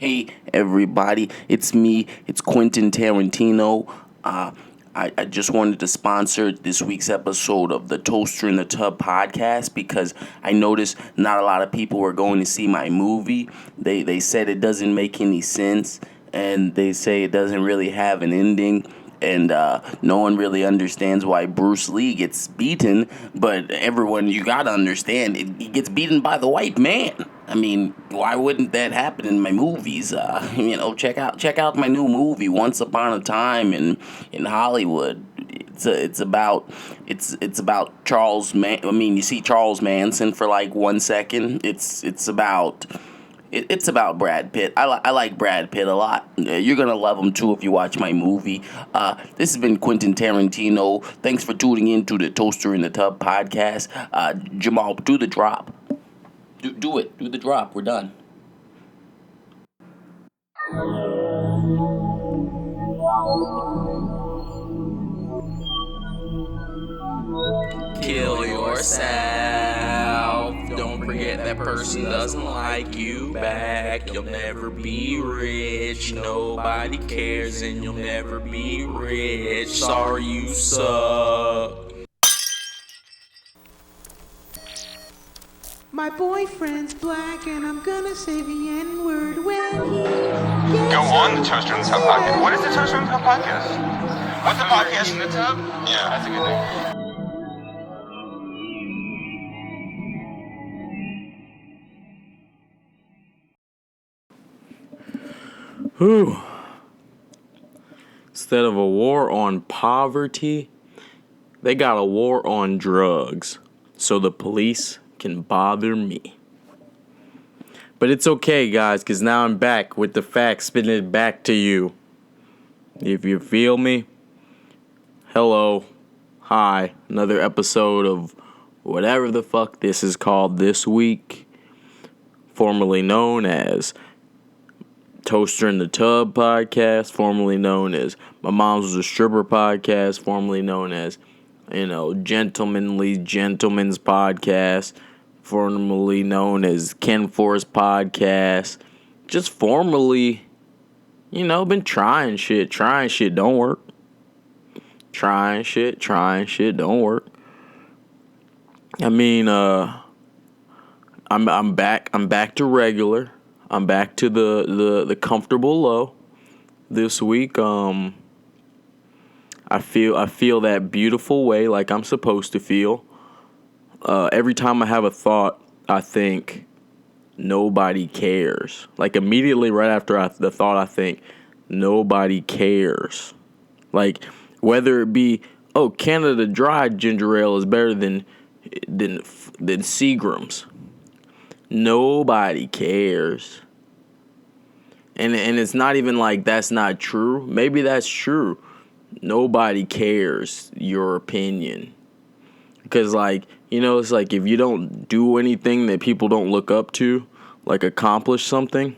Hey everybody, it's me, it's Quentin Tarantino. I just wanted to sponsor this week's episode of the Toaster in the Tub podcast because I noticed not a lot of people were going to see my movie. They said it doesn't make any sense, and they say it doesn't really have an ending. And no one really understands why Bruce Lee gets beaten, but everyone, you gotta understand, he gets beaten by the white man. I mean, why wouldn't that happen in my movies? Check out my new movie, Once Upon a Time in Hollywood. It's about Charles you see Charles Manson for like 1 second. It's about Brad Pitt. I like Brad Pitt a lot. You're going to love him too if you watch my movie. This has been Quentin Tarantino. Thanks for tuning in to the Toaster in the Tub podcast. Jamal, do the drop. Do it. Do the drop. We're done. Kill yourself. Don't forget that person doesn't like you back. You'll never be rich. Nobody cares and you'll never be rich. Sorry you suck. My boyfriend's black and I'm gonna say the N-word when he gets Go on the Toaster in the Tub podcast. What is the Toaster in the Tub podcast? What's the podcast in the tub? Yeah, that's a good name. Whew. Instead of a war on poverty, they got a war on drugs, so the police can bother me. But it's okay, guys, because now I'm back with the facts, spitting it back to you. If you feel me, hello, hi, another episode of whatever the fuck this is called this week, formerly known as Toaster in the Tub podcast, formerly known as My Mom's Was a Stripper podcast, formerly known as, Gentleman's podcast, formerly known as Ken Forrest podcast. Just formerly, been trying shit don't work. Trying shit don't work. I mean, I'm back to regular. I'm back to the comfortable low this week. I feel that beautiful way like I'm supposed to feel. Every time I have a thought, I think nobody cares. Like immediately right after the thought, I think nobody cares. Like whether it be, Canada Dry ginger ale is better than Seagram's. Nobody cares. And it's not even like that's not true. Maybe that's true. Nobody cares your opinion. Because, it's like if you don't do anything that people don't look up to, like accomplish something,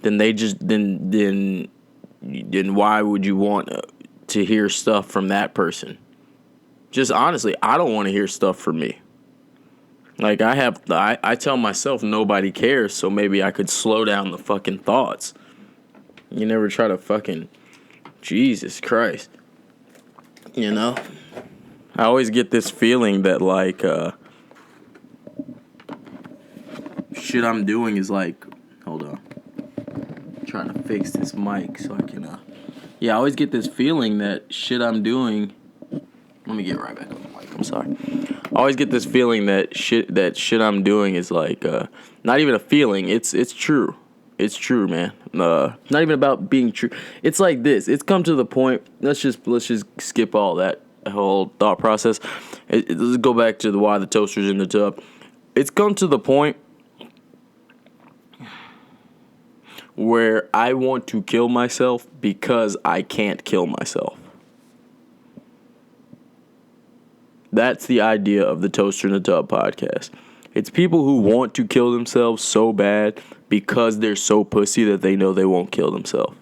then then why would you want to hear stuff from that person? Just honestly, I don't want to hear stuff from me. Like I tell myself nobody cares, so maybe I could slow down the fucking thoughts. You never try to fucking, Jesus Christ. I always get this feeling that shit I'm doing is hold on. I'm trying to fix this mic so I can I always get this feeling that shit I'm doing. Let me get right back on the mic. I'm sorry. I always get this feeling that shit I'm doing is not even a feeling. It's true. It's true, man. Not even about being true. It's like this. It's come to the point. Let's just skip all that whole thought process. Let's go back to why the toaster's in the tub. It's come to the point where I want to kill myself because I can't kill myself. That's the idea of the Toaster in the Tub podcast. It's people who want to kill themselves so bad because they're so pussy that they know they won't kill themselves.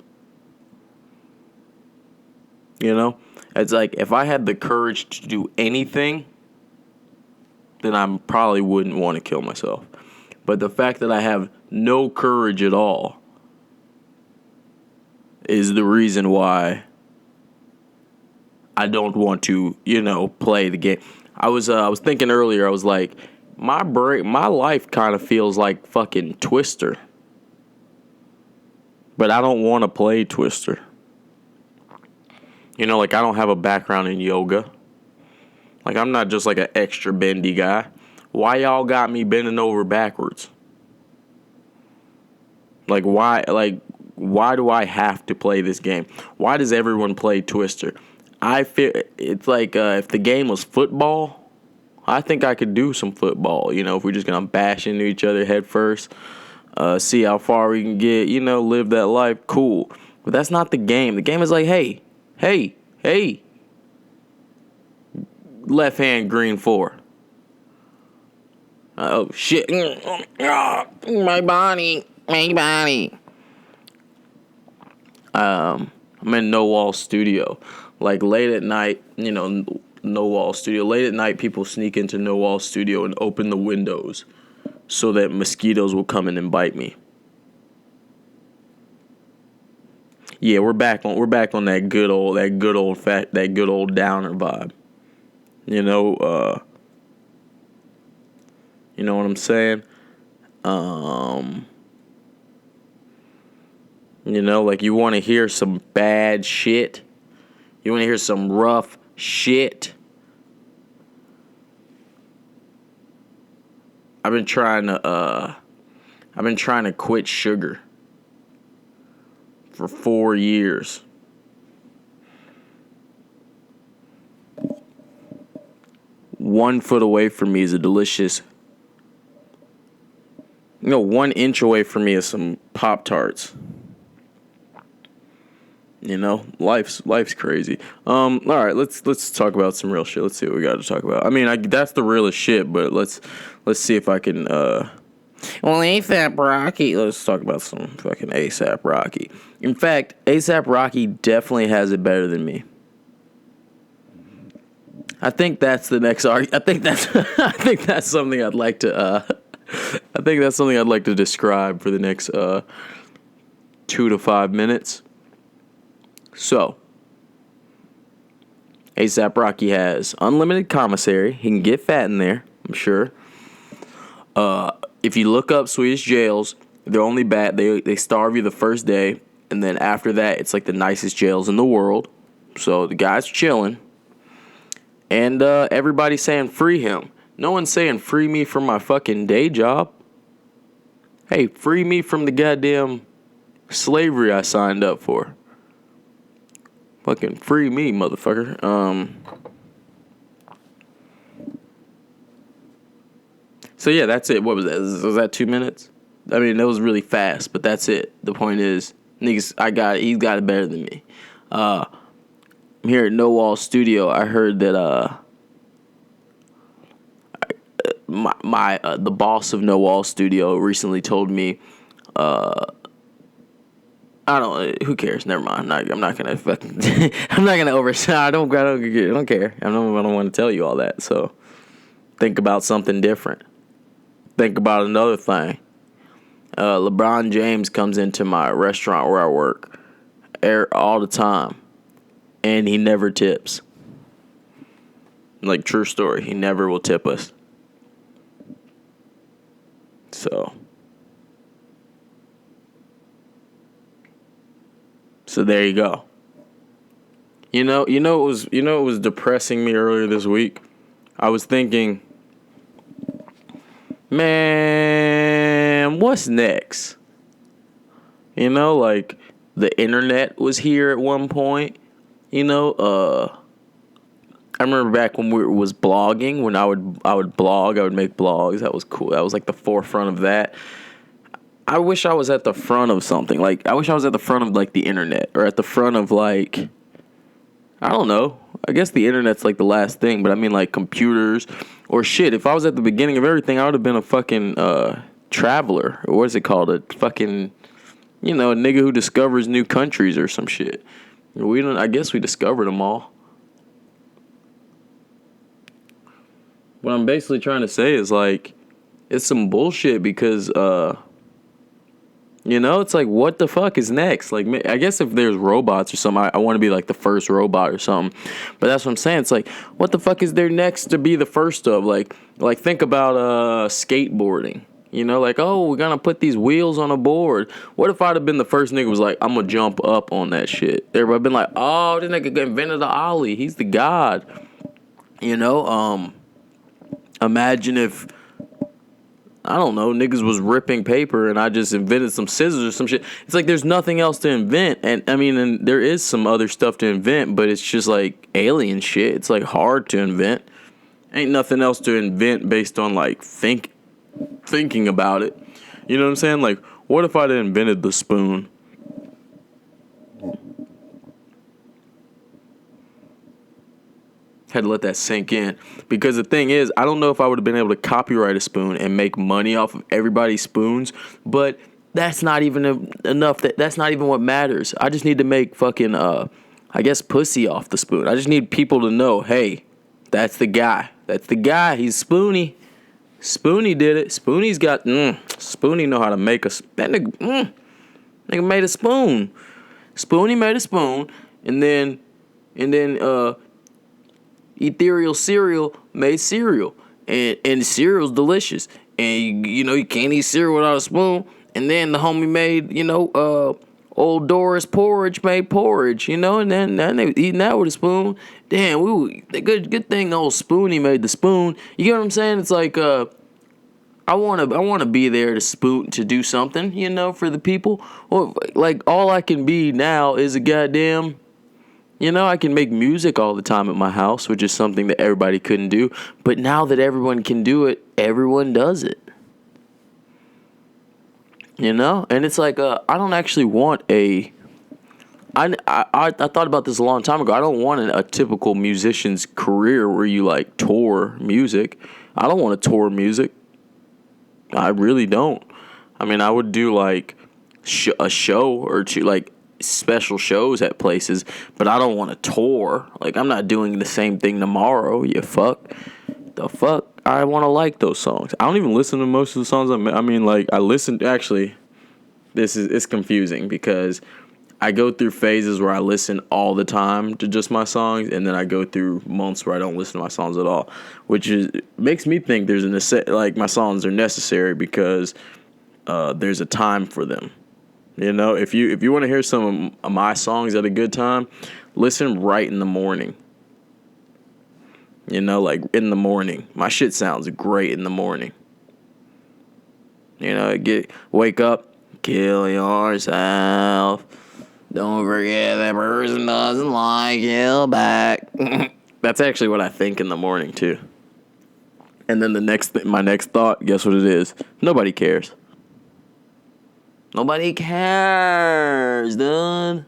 It's like if I had the courage to do anything, then I probably wouldn't want to kill myself. But the fact that I have no courage at all, is the reason why I don't want to, play the game. I was thinking earlier, I was like, my life kind of feels like fucking Twister. But I don't want to play Twister. Like I don't have a background in yoga. Like I'm not just like an extra bendy guy. Why y'all got me bending over backwards? Like why do I have to play this game? Why does everyone play Twister? I feel it's like if the game was football, I think I could do some football. If we're just gonna bash into each other head first, see how far we can get. Live that life, cool. But that's not the game. The game is like, hey, left hand green 4. Oh shit, my body. I'm in No Wall Studio. Like late at night, No Wall Studio. Late at night, people sneak into No Wall Studio and open the windows so that mosquitoes will come in and bite me. Yeah, we're back on that good old downer vibe. You know what I'm saying? Like you want to hear some bad shit. You want to hear some rough shit. I've been trying to quit sugar for 4 years. One foot away from me is a delicious. 1 inch away from me is some Pop-Tarts. Life's crazy. All right, let's talk about some real shit. Let's see what we got to talk about. I mean, that's the realest shit, but let's see if I can. Well, ASAP Rocky. Let's talk about some fucking ASAP Rocky. In fact, ASAP Rocky definitely has it better than me. I think that's the next argument. I think that's something I'd like to. I think that's something I'd like to describe for the next 2 to 5 minutes. So, ASAP Rocky has unlimited commissary. He can get fat in there, I'm sure. If you look up Swedish jails, they're only bad. They starve you the first day, and then after that, it's like the nicest jails in the world. So the guy's chilling, and everybody's saying free him. No one's saying free me from my fucking day job. Hey, free me from the goddamn slavery I signed up for. Fucking free me, motherfucker. So yeah, that's it. What was that? Was that 2 minutes? I mean, that was really fast, but that's it. The point is, niggas, he's got it better than me. I'm here at No Wall Studio. I heard that the boss of No Wall Studio recently told me, who cares? Never mind. I'm not gonna fucking. I'm not gonna overshadow. I don't care. I don't want to tell you all that. So, think about something different. Think about another thing. LeBron James comes into my restaurant where I work all the time, and he never tips. Like, true story. He never will tip us. So there you go. It was depressing me earlier this week. I was thinking, man, what's next? Like the internet was here at one point. I remember back when was blogging, when I would blog, I would make blogs. That was cool. That was like the forefront of that. I wish I was at the front of something. Like, I wish I was at the front of, like, the internet. Or at the front of, like, I don't know. I guess the internet's, like, the last thing. But I mean, like, computers. Or shit, if I was at the beginning of everything, I would have been a fucking traveler. Or what is it called? A fucking, a nigga who discovers new countries or some shit. I guess we discovered them all. What I'm basically trying to say is, like, it's some bullshit because, You know, it's like, what the fuck is next? Like, I guess if there's robots or something, I want to be like the first robot or something. But that's what I'm saying. It's like, what the fuck is there next to be the first of? Like think about skateboarding. You know, like, oh, we're gonna put these wheels on a board. What if I'd have been the first nigga was like, I'm gonna jump up on that shit? Everybody been like, oh, this nigga invented the ollie. He's the god. You know, imagine if, I don't know, niggas was ripping paper and I just invented some scissors or some shit. It's like there's nothing else to invent. And I mean, and there is some other stuff to invent, but it's just like alien shit. It's like hard to invent. Ain't nothing else to invent based on like thinking about it. You know what I'm saying? Like, what if I'd invented the spoon? Had to let that sink in, because the thing is, I don't know if I would have been able to copyright a spoon and make money off of everybody's spoons, but that's not even enough. That's not even what matters. I just need to make fucking I guess pussy off the spoon. I just need people to know, hey, that's the guy. That's the guy. He's Spoony. Spoony did it. Spoonie's got Spoonie know how to make that nigga made a spoon. Spoonie made a spoon, and then Ethereal Cereal made cereal, and cereal's delicious. And you know you can't eat cereal without a spoon. And then the homie made old Doris Porridge made porridge, you know, and then they was eating that with a spoon. Damn, good thing old Spoonie made the spoon. You get what I'm saying? It's like I wanna be there to do something, you know, for the people. Well, like all I can be now is a goddamn. You know, I can make music all the time at my house, which is something that everybody couldn't do. But now that everyone can do it, everyone does it. You know? And it's like, I don't actually want I thought about this a long time ago. I don't want a typical musician's career where you, like, tour music. I don't want to tour music. I really don't. I mean, I would do, like, a show or two, like, special shows at places, but I don't want to tour. Like, I'm not doing the same thing tomorrow, you fuck. The fuck? I want to like those songs. I don't even listen to most of the songs. I mean, like, I listen, actually, it's confusing because I go through phases where I listen all the time to just my songs, and then I go through months where I don't listen to my songs at all, which makes me think there's like my songs are necessary because there's a time for them. You know, if you want to hear some of my songs at a good time, listen right in the morning. You know, like in the morning. My shit sounds great in the morning. You know, wake up, kill yourself. Don't forget that person doesn't like you back. That's actually what I think in the morning too. And then my next thought, guess what it is? Nobody cares. Nobody cares, dude.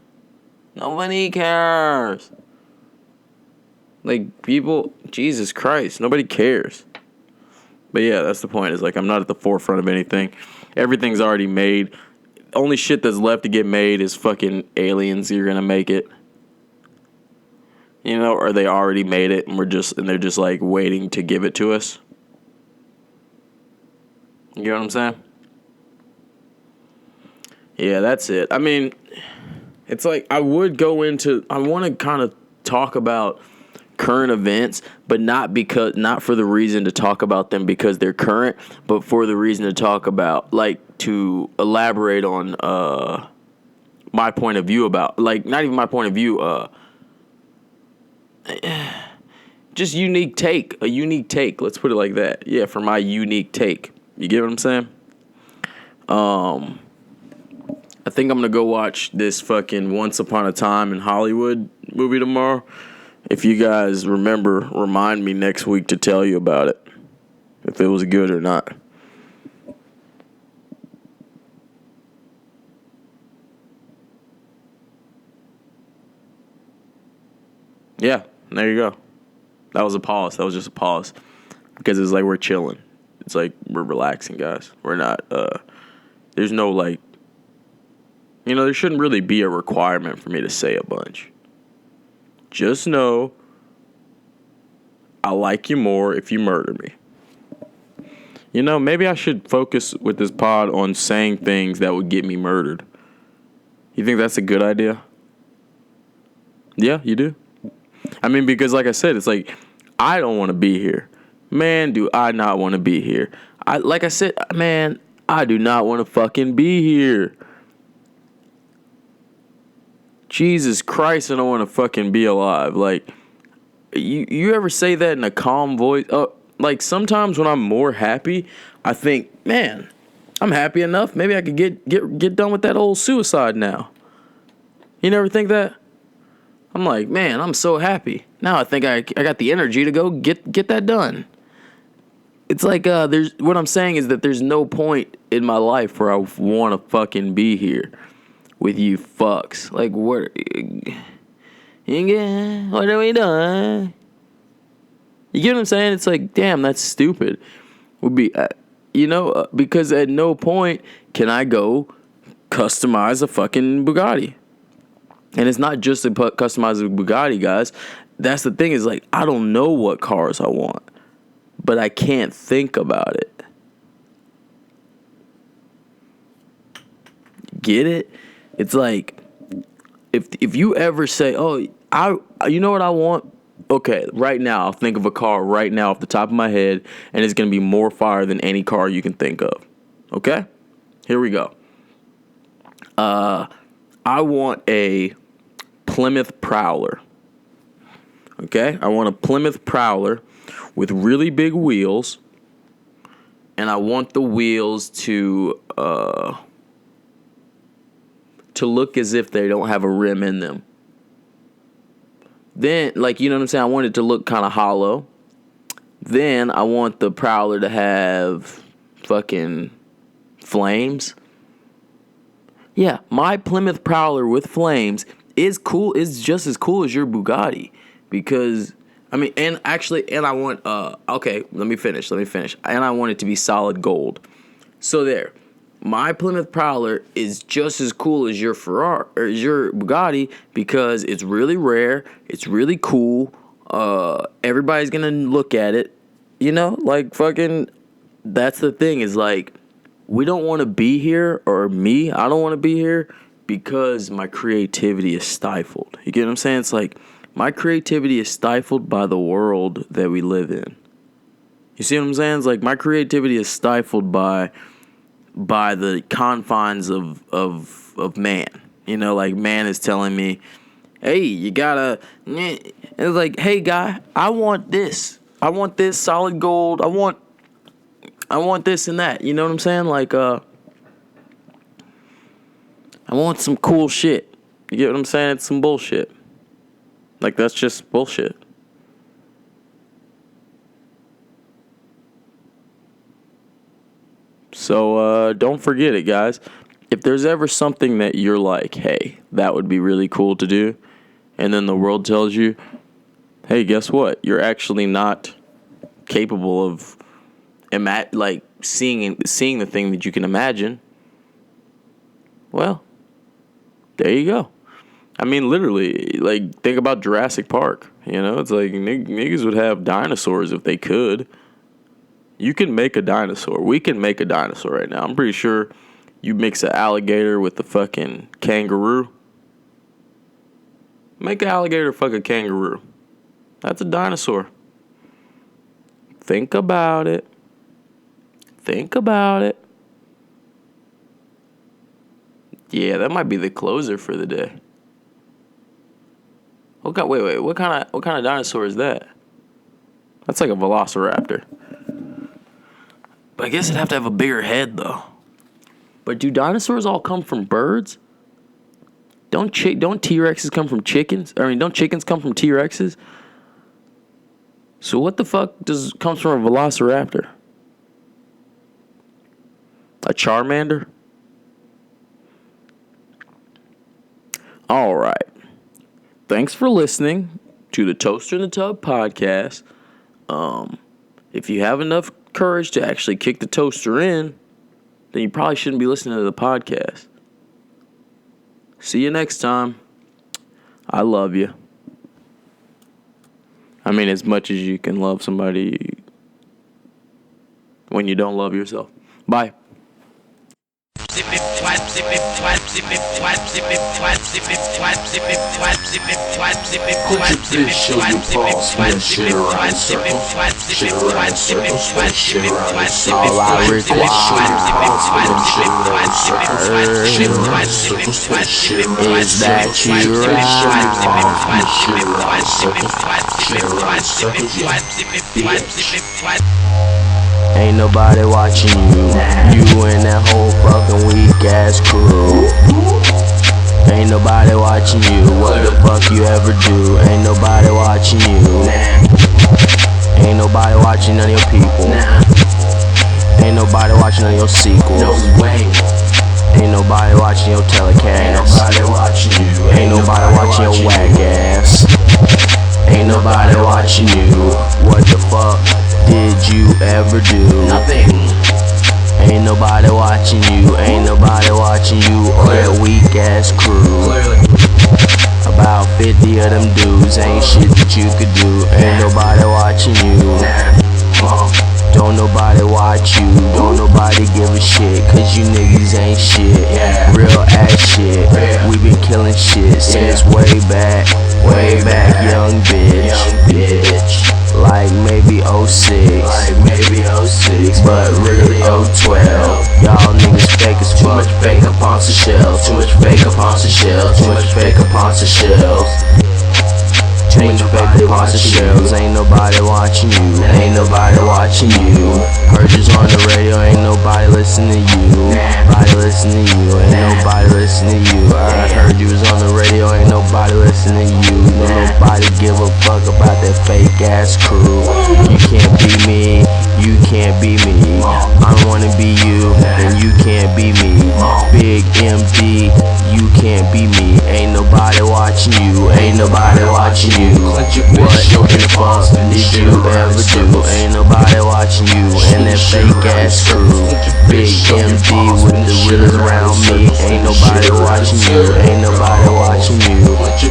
Nobody cares. Like, people, Jesus Christ, nobody cares. But yeah, that's the point. Is like, I'm not at the forefront of anything. Everything's already made. Only shit that's left to get made is fucking aliens. You're gonna make it. You know, or they already made it and they're just like waiting to give it to us. You get what I'm saying? Yeah, that's it. I mean, it's like I want to kind of talk about current events, but not for the reason to talk about them because they're current, but for the reason to talk about, like, to elaborate on my point of view about, like, not even my point of view, just a unique take. Let's put it like that. Yeah, for my unique take. You get what I'm saying? I think I'm going to go watch this fucking Once Upon a Time in Hollywood movie tomorrow. If you guys remember, remind me next week to tell you about it. If it was good or not. Yeah, there you go. That was a pause. That was just a pause. Because it's like we're chilling. It's like we're relaxing, guys. We're not, there's no, like, you know, there shouldn't really be a requirement for me to say a bunch. Just know I like you more if you murder me. You know, maybe I should focus with this pod on saying things that would get me murdered. You think that's a good idea? Yeah, you do? I mean, because like I said, it's like, I don't want to be here. Man, do I not want to be here. Like I said, man, I do not want to fucking be here. Jesus Christ, I don't want to fucking be alive. Like, you ever say that in a calm voice? Like, sometimes when I'm more happy, I think, man, I'm happy enough. Maybe I could get done with that old suicide now. You never think that? I'm like, man, I'm so happy. Now I think I got the energy to go get that done. It's like, what I'm saying is that there's no point in my life where I want to fucking be here with you fucks. Like, what are we doing? You get what I'm saying? It's like, damn, that's stupid. Would be, because at no point can I go customize a fucking Bugatti. And it's not just to customize a Bugatti, guys. That's the thing, is like, I don't know what cars I want, but I can't think about it. Get it? It's like, if you ever say, oh, you know what I want? Okay, right now, I'll think of a car right now off the top of my head, and it's going to be more fire than any car you can think of. Okay? Here we go. I want a Plymouth Prowler. Okay? I want a Plymouth Prowler with really big wheels, and I want the wheels to look as if they don't have a rim in them. Then, like, you know what I'm saying? I want it to look kind of hollow. Then I want the Prowler to have fucking flames. Yeah, my Plymouth Prowler with flames is cool. Is just as cool as your Bugatti. Because, I mean, and I want, okay, let me finish. And I want it to be solid gold. So there. My Plymouth Prowler is just as cool as your Ferrari or your Bugatti because it's really rare. It's really cool. Everybody's gonna look at it. You know, like fucking. That's the thing, is like, we don't want to be here, or me, I don't want to be here because my creativity is stifled. You get what I'm saying? It's like, my creativity is stifled by the world that we live in. You see what I'm saying? It's like, my creativity is stifled by the confines of man. You know, like, man is telling me, hey, you gotta, and it's like, hey guy, I want this solid gold, I want this and that. You know what I'm saying? Like, I want some cool shit. You get what I'm saying? It's some bullshit. Like, that's just bullshit. So, don't forget it, guys. If there's ever something that you're like, hey, that would be really cool to do, and then the world tells you, hey, guess what? You're actually not capable of seeing the thing that you can imagine. Well, there you go. I mean, literally, like, think about Jurassic Park. You know, it's like, niggas would have dinosaurs if they could. You can make a dinosaur. We can make a dinosaur right now. I'm pretty sure you mix an alligator with the fucking kangaroo. Make an alligator fuck a kangaroo. That's a dinosaur. Think about it. Yeah, that might be the closer for the day. Okay, wait. What kind of dinosaur is that? That's like a velociraptor. But I guess it'd have to have a bigger head, though. But do dinosaurs all come from birds? Don't T-Rexes come from chickens? I mean, don't chickens come from T-Rexes? So what the fuck comes from a velociraptor? A Charmander? All right. Thanks for listening to the Toaster in the Tub podcast. If you have enough courage to actually kick the toaster in, then you probably shouldn't be listening to the podcast. See you next time. I love you. I mean, as much as you can love somebody. when you don't love yourself. Bye. Show you balls, man, shit around in circles, shit around in circles, shit around in circles. All I require is that you ain't nobody watching you. You and that whole fucking weak ass crew. Ain't nobody watching you. What the fuck you ever do? Ain't nobody watching you. Ain't nobody watching none of your people. Ain't nobody watching none of your sequels. No way. Ain't nobody watching your telecast. Ain't nobody watching you. Ain't nobody watching your whack ass. Ain't nobody watching you. What the fuck did you ever do? Nothing. Ain't nobody watching you. Ain't nobody watching you or that weak ass crew. Clearly. About 50 of them dudes ain't shit that you could do. Ain't nobody watching you. Don't nobody watch you. Don't nobody give a shit. Cause you niggas ain't shit. Real ass shit. We been killing shit since way back, young bitch. Like maybe 06, but really 012. Y'all niggas fake as fuck. Too much fake upon some shells. Too much fake upon some shells. Too much fake upon some shells. Too much fake upon some shells. Ain't nobody watching you. Ain't nobody watching you. Heard you on the radio. Ain't nobody listening to you. Nobody listening to you. Ain't nobody listening to you. I heard you was on the radio. Ain't nobody listening to you. No nobody give a fuck about that fake ass crew. You can't be me. You can't be me. I don't wanna be you, and you can't be me. Big MD, you can't be me. Ain't nobody watching you. Ain't nobody watching you. What the fuck did you ever do? Ain't nobody watching you and that fake ass crew. Big MD with the wheels around me. Ain't nobody watching you. Ain't nobody watching you.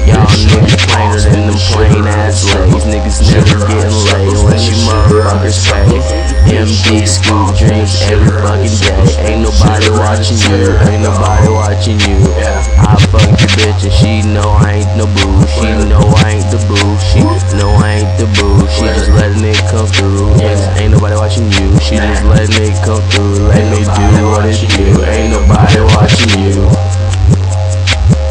Y'all niggas plainer than them plain ass legs. Niggas never getting laid unless you motherfuckers pay. MD school dreams every fucking day. Ain't nobody watching you. Ain't nobody watching you. I fucked your bitch and she know I ain't no boo. She know I ain't the boo. She know I ain't the boo. She just letting it come through. Ain't nobody watching you. She just letting it come through. Let me do what it do. Ain't nobody watching you.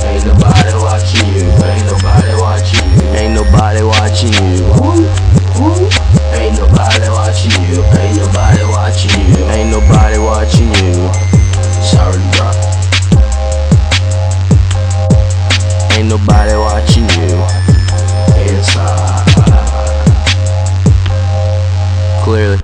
Ain't nobody watching you. Ain't nobody watching you. Ain't nobody watching you. Ain't nobody watching you. Ain't nobody watching you. Ain't nobody watching you. Sorry, bro. Ain't nobody watching you. Inside. Clearly.